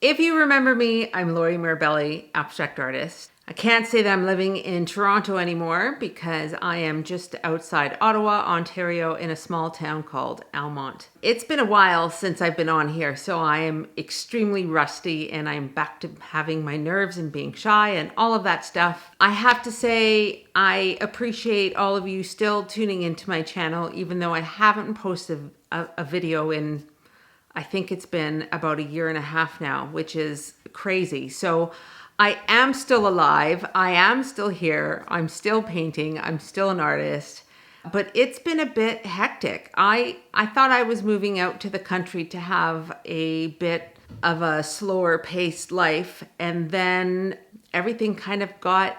If you remember me, I'm Lori Mirabelli, abstract artist. I can't say that I'm living in Toronto anymore because I am just outside Ottawa, Ontario, in a small town called Almont. It's been a while since I've been on here, so I am extremely rusty and I'm back to having my nerves and being shy and all of that stuff. I have to say, I appreciate all of you still tuning into my channel, even though I haven't posted a video in, I think it's been about a year and a half now, which is crazy. So I am still alive. I am still here. I'm still painting. I'm still an artist. But it's been a bit hectic. I thought I was moving out to the country to have a bit of a slower paced life. And then everything kind of got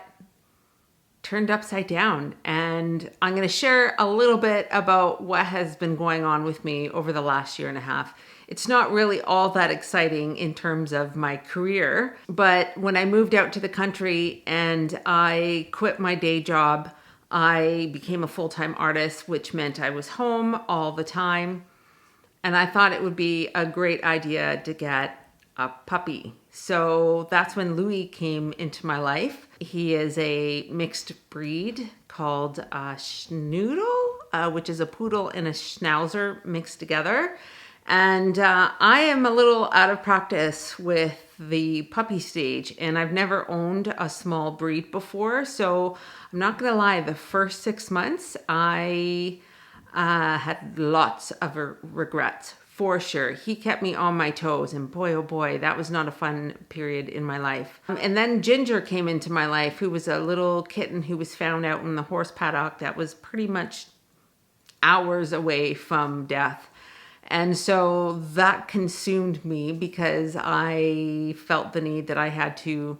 turned upside down. And I'm going to share a little bit about what has been going on with me over the last year and a half. It's not really all that exciting in terms of my career, but when I moved out to the country and I quit my day job, I became a full-time artist, which meant I was home all the time. And I thought it would be a great idea to get a puppy. So that's when Louis came into my life. He is a mixed breed called Schnoodle, which is a poodle and a schnauzer mixed together. And I am a little out of practice with the puppy stage, and I've never owned a small breed before. So I'm not going to lie, the first 6 months, I had lots of regrets. For sure. He kept me on my toes, and boy, oh boy, that was not a fun period in my life. And then Ginger came into my life, who was a little kitten who was found out in the horse paddock that was pretty much hours away from death. And so that consumed me because I felt the need that I had to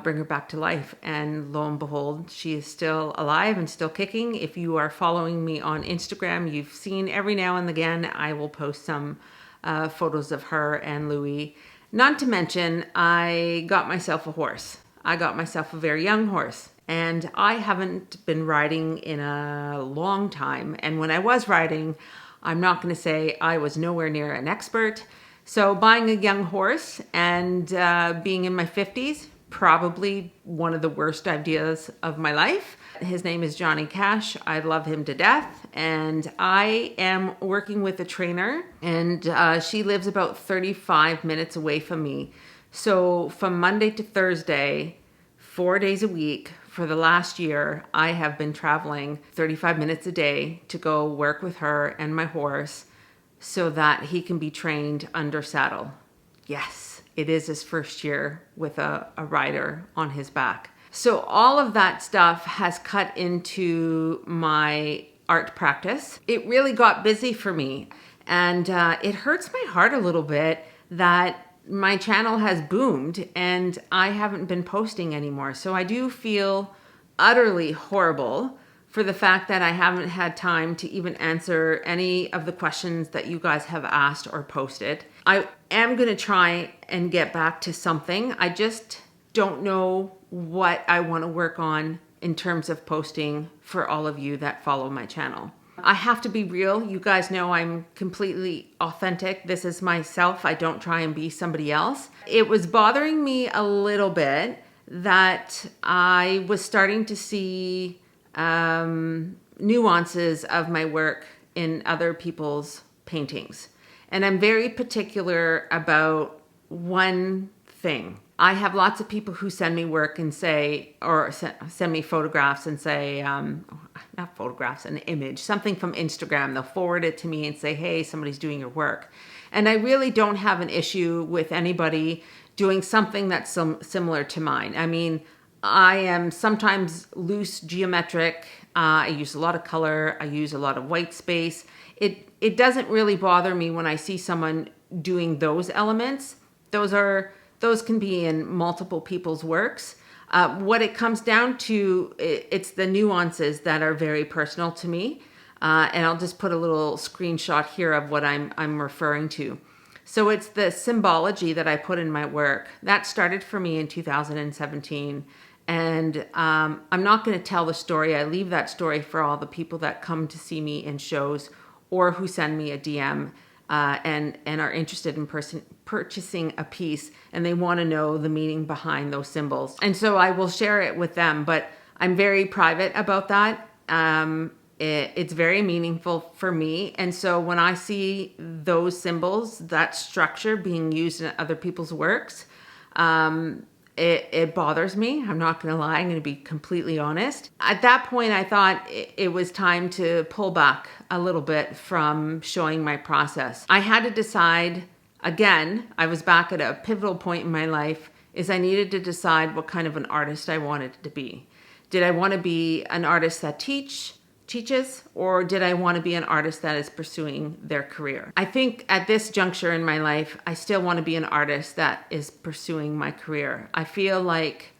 bring her back to life. And lo and behold, she is still alive and still kicking. If you are following me on Instagram, you've seen every now and again, I will post some photos of her and Louis. Not to mention, I got myself a horse. I got myself a very young horse. And I haven't been riding in a long time. And when I was riding, I'm not going to say I was nowhere near an expert. So buying a young horse and being in my 50s, probably one of the worst ideas of my life. His name is Johnny Cash. I love him to death. And I am working with a trainer, and she lives about 35 minutes away from me. So from Monday to Thursday, 4 days a week, for the last year, I have been traveling 35 minutes a day to go work with her and my horse so that he can be trained under saddle. Yes, it is his first year with a rider on his back. So all of that stuff has cut into my art practice. It really got busy for me. And it hurts my heart a little bit that my channel has boomed and I haven't been posting anymore. So I do feel utterly horrible for the fact that I haven't had time to even answer any of the questions that you guys have asked or posted. I am going to try and get back to something. I just don't know what I want to work on in terms of posting for all of you that follow my channel. I have to be real. You guys know I'm completely authentic. This is myself. I don't try and be somebody else. It was bothering me a little bit that I was starting to see nuances of my work in other people's paintings. And I'm very particular about one thing. I have lots of people who send me work and say, or send me photographs and say, not photographs, an image, something from Instagram. They'll forward it to me and say, hey, somebody's doing your work. And I really don't have an issue with anybody doing something that's similar to mine. I mean, I am sometimes loose geometric. I use a lot of color. I use a lot of white space. It doesn't really bother me when I see someone doing those elements. Those can be in multiple people's works. What it comes down to, it's the nuances that are very personal to me. And I'll just put a little screenshot here of what I'm referring to. So it's the symbology that I put in my work. That started for me in 2017. And I'm not going to tell the story. I leave that story for all the people that come to see me in shows or who send me a DM and are interested in purchasing a piece, and they want to know the meaning behind those symbols. And so I will share it with them, but I'm very private about that. It's very meaningful for me. And so when I see those symbols, that structure being used in other people's works, it bothers me. I'm not going to lie. I'm going to be completely honest. At that point, I thought it was time to pull back a little bit from showing my process. I had to decide, again, I was back at a pivotal point in my life, is I needed to decide what kind of an artist I wanted to be. Did I want to be an artist that teaches, or did I want to be an artist that is pursuing their career? I think at this juncture in my life, I still want to be an artist that is pursuing my career. I feel like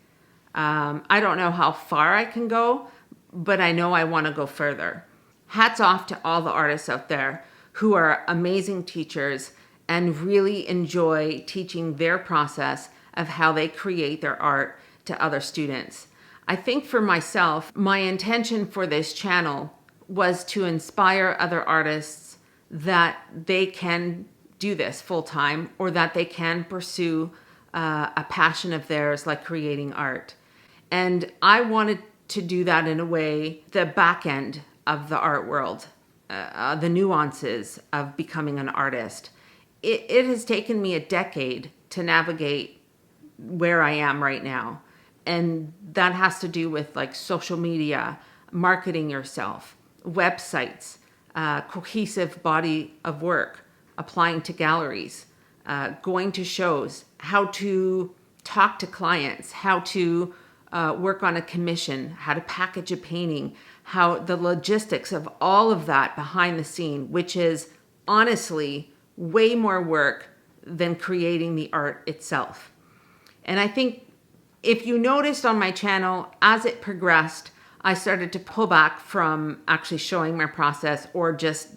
I don't know how far I can go, but I know I want to go further. Hats off to all the artists out there who are amazing teachers and really enjoy teaching their process of how they create their art to other students. I think for myself, my intention for this channel was to inspire other artists that they can do this full time, or that they can pursue a passion of theirs like creating art. And I wanted to do that in a way, the back end of the art world, the nuances of becoming an artist. It has taken me a decade to navigate where I am right now. And that has to do with like social media, marketing yourself, websites, cohesive body of work, applying to galleries, going to shows, how to talk to clients, how to work on a commission, how to package a painting, how the logistics of all of that behind the scene, which is honestly way more work than creating the art itself. And I think if you noticed on my channel, as it progressed, I started to pull back from actually showing my process or just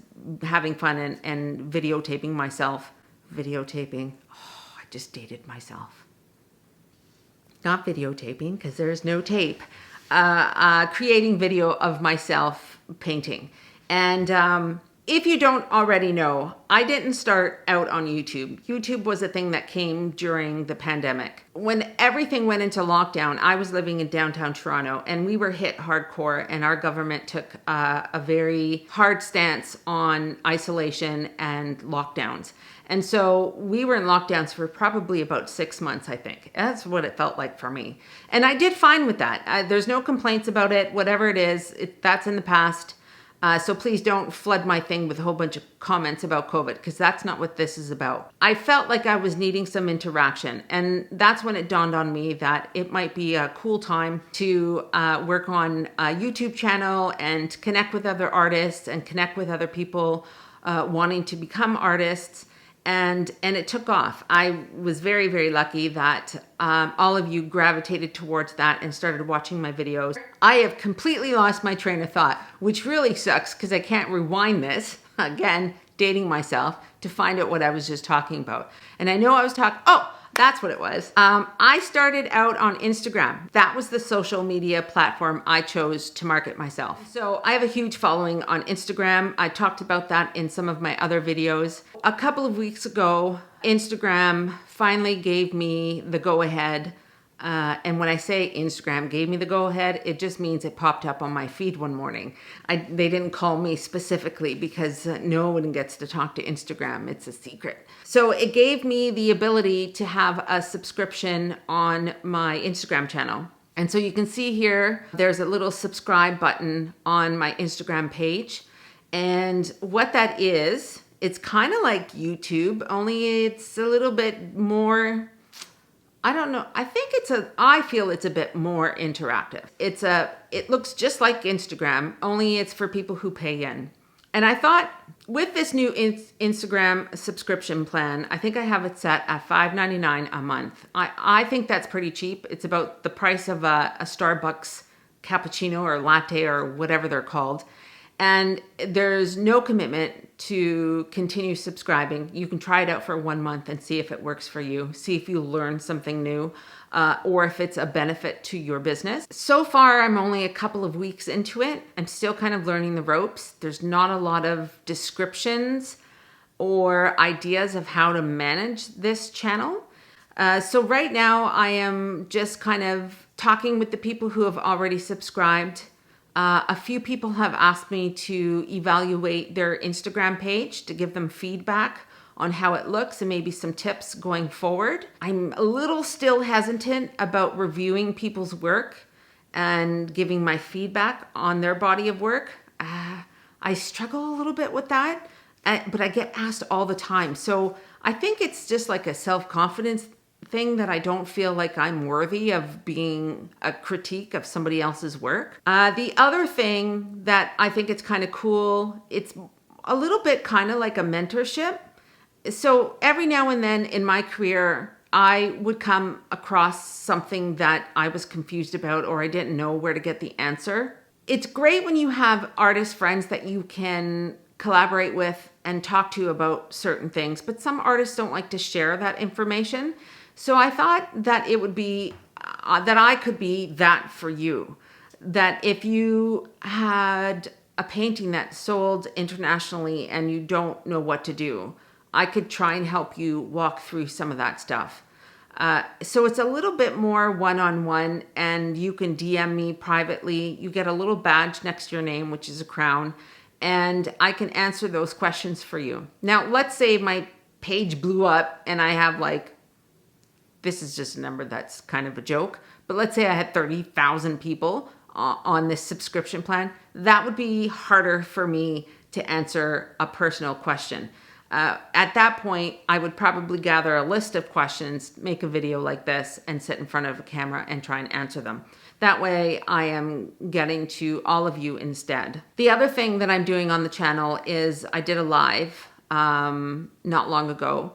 having fun and videotaping myself. Videotaping. Oh, I just dated myself. Not videotaping, because there's no tape. Creating video of myself painting. And if you don't already know, I didn't start out on YouTube. YouTube was a thing that came during the pandemic. When everything went into lockdown, I was living in downtown Toronto, and we were hit hardcore, and our government took a very hard stance on isolation and lockdowns. And so we were in lockdowns for probably about 6 months, I think. That's what it felt like for me. And I did fine with that. There's no complaints about it. Whatever it is, that's in the past. So please don't flood my thing with a whole bunch of comments about COVID, because that's not what this is about. I felt like I was needing some interaction, and that's when it dawned on me that it might be a cool time to work on a YouTube channel and connect with other artists and connect with other people wanting to become artists. And it took off. I was very, very lucky that all of you gravitated towards that and started watching my videos. I have completely lost my train of thought, which really sucks because I can't rewind this, again, dating myself, to find out what I was just talking about. And I know I was talking, that's what it was. I started out on Instagram. That was the social media platform I chose to market myself. So I have a huge following on Instagram. I talked about that in some of my other videos. A couple of weeks ago, Instagram finally gave me the go-ahead. And when I say Instagram gave me the go-ahead, it just means it popped up on my feed one morning. They didn't call me specifically because no one gets to talk to Instagram. It's a secret. So it gave me the ability to have a subscription on my Instagram channel. And so you can see here, there's a little subscribe button on my Instagram page. And what that is, it's kind of like YouTube, only it's a little bit more, I don't know. I feel it's a bit more interactive. It looks just like Instagram, only it's for people who pay in. And I thought with this new Instagram subscription plan, I think I have it set at $5.99 a month. I think that's pretty cheap. It's about the price of a Starbucks cappuccino or latte or whatever they're called. And there's no commitment to continue subscribing. You can try it out for 1 month and see if it works for you. See if you learn something new or if it's a benefit to your business. So far, I'm only a couple of weeks into it. I'm still kind of learning the ropes. There's not a lot of descriptions or ideas of how to manage this channel. So right now I am just kind of talking with the people who have already subscribed. A few people have asked me to evaluate their Instagram page to give them feedback on how it looks and maybe some tips going forward. I'm a little still hesitant about reviewing people's work and giving my feedback on their body of work. I struggle a little bit with that, but I get asked all the time. So I think it's just like a self-confidence thing that I don't feel like I'm worthy of being a critique of somebody else's work. The other thing that I think it's kind of cool, it's a little bit kind of like a mentorship. So every now and then in my career, I would come across something that I was confused about or I didn't know where to get the answer. It's great when you have artist friends that you can collaborate with and talk to about certain things, but some artists don't like to share that information. So I thought that it would be, that I could be that for you. That if you had a painting that sold internationally and you don't know what to do, I could try and help you walk through some of that stuff. So it's a little bit more one-on-one, and you can DM me privately. You get a little badge next to your name, which is a crown, and I can answer those questions for you. Now, let's say my page blew up and I have this is just a number that's kind of a joke, but let's say I had 30,000 people on this subscription plan. That would be harder for me to answer a personal question. At that point, I would probably gather a list of questions, make a video like this, and sit in front of a camera and try and answer them. That way, I am getting to all of you instead. The other thing that I'm doing on the channel is I did a live not long ago,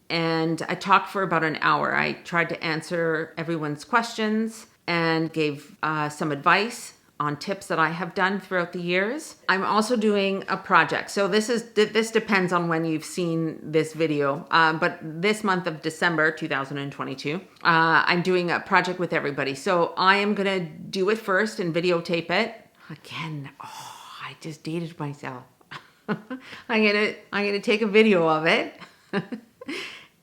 and I talked for about an hour. I tried to answer everyone's questions and gave some advice on tips that I have done throughout the years. I'm also doing a project. So this depends on when you've seen this video, but this month of December 2022, I'm doing a project with everybody. So I am gonna do it first and videotape it. Again, I just dated myself. I'm gonna take a video of it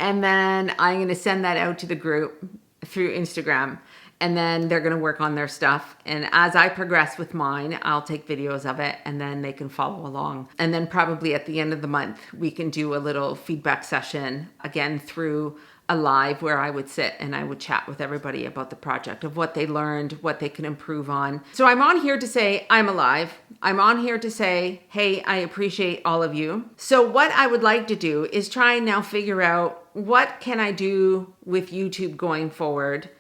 and then I'm gonna send that out to the group through Instagram. And then they're going to work on their stuff. And as I progress with mine, I'll take videos of it and then they can follow along. And then probably at the end of the month, we can do a little feedback session again through a live where I would sit and I would chat with everybody about the project, of what they learned, what they can improve on. So I'm on here to say I'm alive. I'm on here to say, hey, I appreciate all of you. So what I would like to do is try and now figure out, what can I do with YouTube going forward?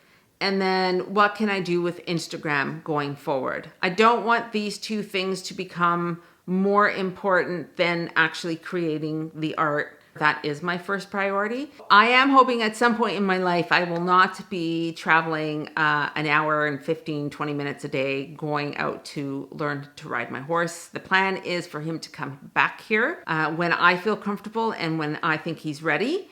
And then what can I do with Instagram going forward? I don't want these two things to become more important than actually creating the art. That is my first priority. I am hoping at some point in my life, I will not be traveling an hour and 15, 20 minutes a day going out to learn to ride my horse. The plan is for him to come back here when I feel comfortable and when I think he's ready.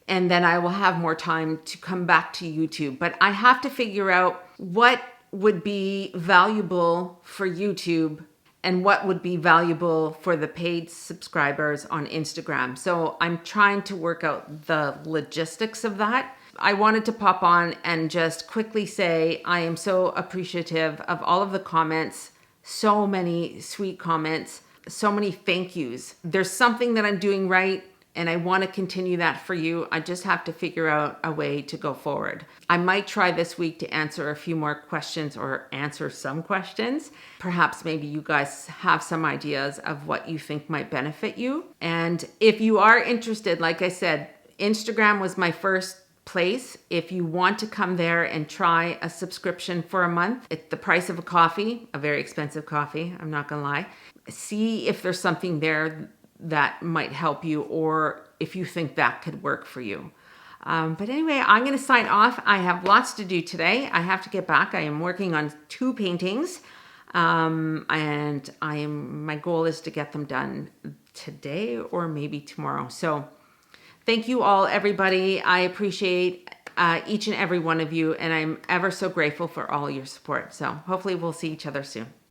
And then I will have more time to come back to YouTube. But I have to figure out what would be valuable for YouTube and what would be valuable for the paid subscribers on Instagram. So I'm trying to work out the logistics of that. I wanted to pop on and just quickly say I am so appreciative of all of the comments, so many sweet comments, so many thank yous. There's something that I'm doing right, and I want to continue that for you. I just have to figure out a way to go forward. I might try this week to answer a few more questions or answer some questions. Perhaps maybe you guys have some ideas of what you think might benefit you. And if you are interested, like I said, Instagram was my first place. If you want to come there and try a subscription for a month, it's the price of a coffee, a very expensive coffee, I'm not gonna lie. See if there's something there that might help you, or if you think that could work for you. But anyway, I'm going to sign off. I have lots to do today. I have to get back. I am working on 2 paintings, and my goal is to get them done today or maybe tomorrow. So thank you all, everybody. I appreciate each and every one of you, and I'm ever so grateful for all your support. So hopefully we'll see each other soon.